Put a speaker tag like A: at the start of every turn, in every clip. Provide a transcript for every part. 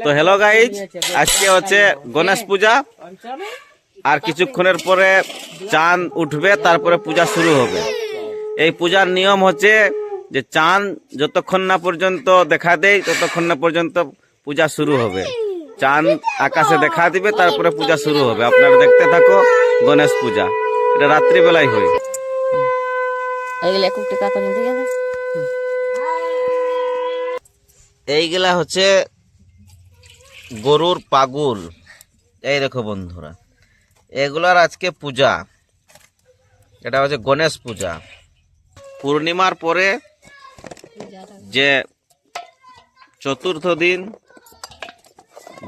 A: তো hello guys, আজকে হচ্ছে গণেশ পূজা। আর কিছুক্ষণের পরে চাঁদ উঠবে, তারপরে পূজা শুরু হবে। এই পূজার নিয়ম হচ্ছে যে চাঁদ যতক্ষণ না পর্যন্ত দেখা দেয় ততক্ষণ না পর্যন্ত পূজা শুরু হবে। চাঁদ আকাশে দেখা দিবে, তারপরে পূজা শুরু হবে। আপনারা দেখতে থাকো গণেশ পূজা। এটা রাত্রিবেলায় হয়। এইগুলা হচ্ছে গরুর পাগুল। এই দেখো বন্ধুরা, এগুলার আজকে পূজা। এটা হচ্ছে গণেশ পূজা। পূর্ণিমার পরে যে চতুর্থ দিন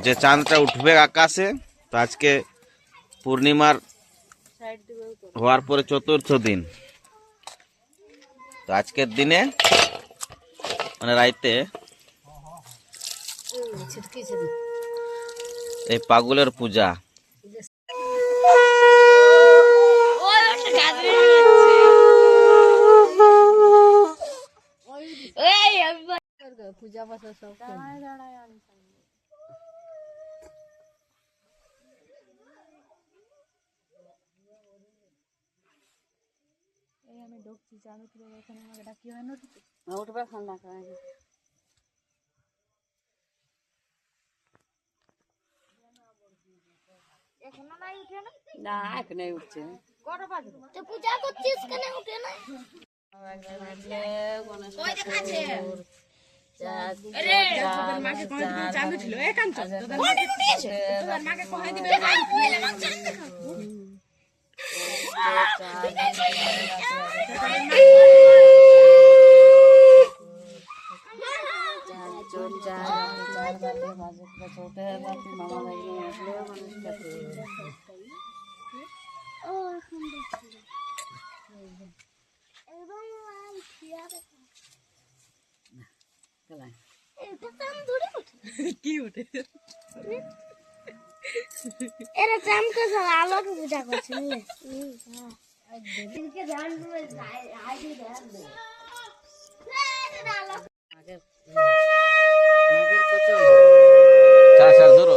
A: যে চাঁদটা উঠবে আকাশে, তো আজকে পূর্ণিমার হওয়ার পরে চতুর্থ দিন। তো আজকের দিনে মানে রাইতে এই পাগুলের পূজা।
B: পূজা পাশা সব আমি ঢুকছি, চাঁদ উঠবে, এখানে আমাকে ডাকি হয় না, উঠবে ঠান্ডা খায় এখনো নাই উঠে না এখানে উঠছে কটা বাজে তো পূজা করছিস কেন উঠে না ওই দেখাচ্ছে আরে তোদের মাকে কই দিবে চাঁদ ছিল একান্ত তোদের মাকে কই দিবে কি ওঠে এরা চামকে আলোকে পূজা করছে দিনকে ধ্যান দিয়ে আগে ধ্যান দে
A: চার ধরো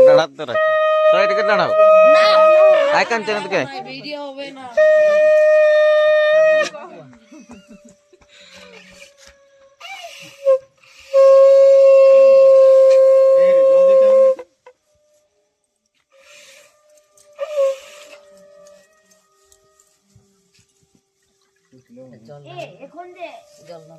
A: দাঁড়াতে রাখো, তো এটাকে দাঁড়াও আইকন চেনে থেকে
B: ভিডিও হবে না। এখন দে জল না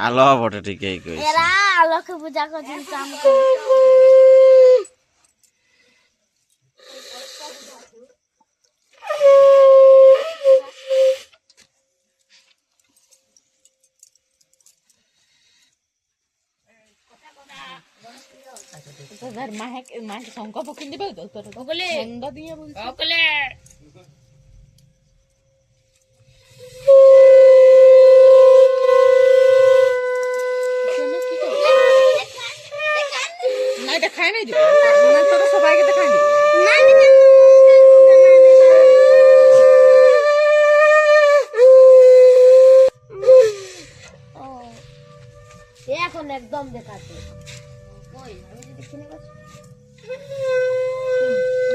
A: আলো বটে, ঠিকই কইছে।
B: এরা আলোকে পূজা করছে চামকে তোদের মাকে শঙ্খ পক্ষিন দিবে তো তোর ওকলে গন্ধ দিয়ে বলছি ওকলে না এটা খাই নাই দিও না, তোরা সবাইকে দেখাই দিই না এখন একদম দেখাচ্ছে কই আমি যদি শুনে গেছি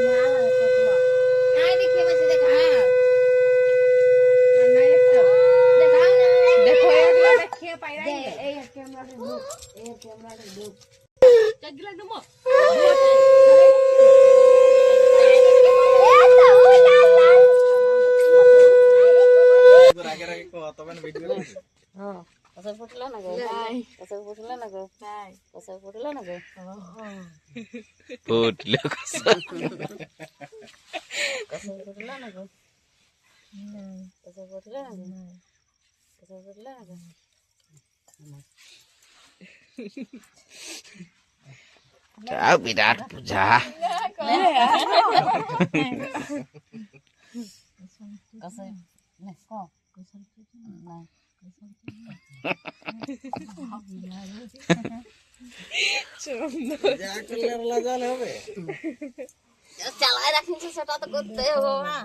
B: না আই দেখে বসে দেখা না একটা দেখা না দেখো এগুলো দেখিয়ে পাইরা এই ক্যামেরাটা লুক এই ক্যামেরাটা লুক চাগলা নমো
A: আগে আগে কত মানে ভিডিও
B: হ্যাঁ কসা ফুটলো না গো কসা ফুটলো না গো কসা ফুটলো না গো
A: ফুটলো
B: কসা ফুটলো না গো কসা ফুটলো না গো কসা ফুটলো না গো
A: বিরাট পূজা।
B: কসা নে কো চালায় রাখিস সেটা তো করতে হবে মা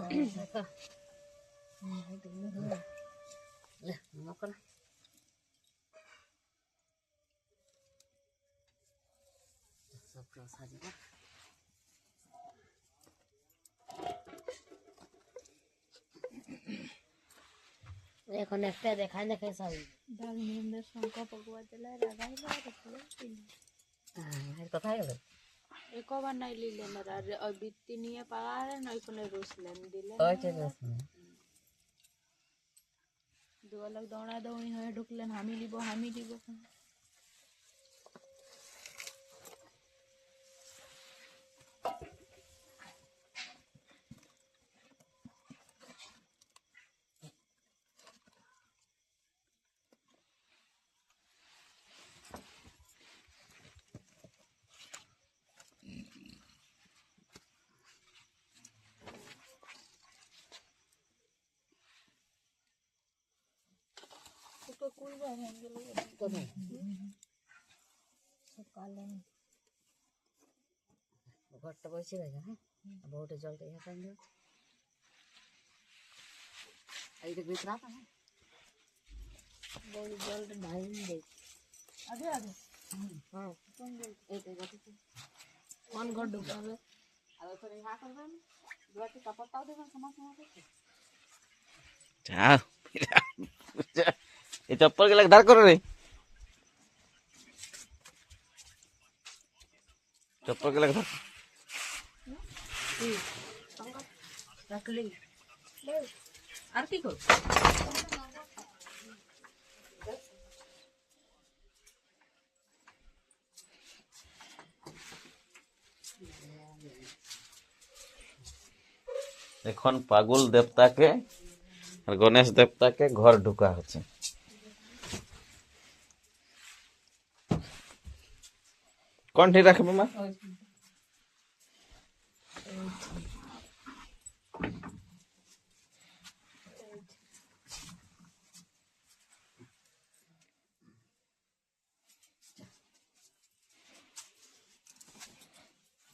B: এখন একটা দেখায় দেখে সব
C: ডাল নিন্দে শঙ্কা পকুয়া দিলে রাগাইলে
B: কোথায় গেল
C: একবার নাই লিলেন আর ওই বৃত্তি নিয়ে পাগালেন ওইখানে রুসলেন দিলেন দুয়ালক দৌড়া দৌড়ি হয়ে ঢুকলেন হামি লিব
B: ঘরটা বসে গেছে হ্যাঁ বউটা জলটা ইহা পাই দেবে এই তো ভিতরা হ্যাঁ বউ জলটা ঢালি দেয়
C: আগে আগে
B: হ্যাঁ এই তো গেছে কোন ঘর ঢুকাবে আর ওখানে ইহা করবেন দুয়াটি কাপড়টাও দেবেন সমান সমান
A: যাও এই চপ্পল গুলা ধার করো রে চপ্পল গুলা ধার
B: রাখলি আর কি কর
A: এখন পাগল দেবতাকে আর গণেশ দেবতাকে ঘর ঢুকা হচ্ছে কোনটি রাখবে মা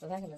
B: কোথায় গেল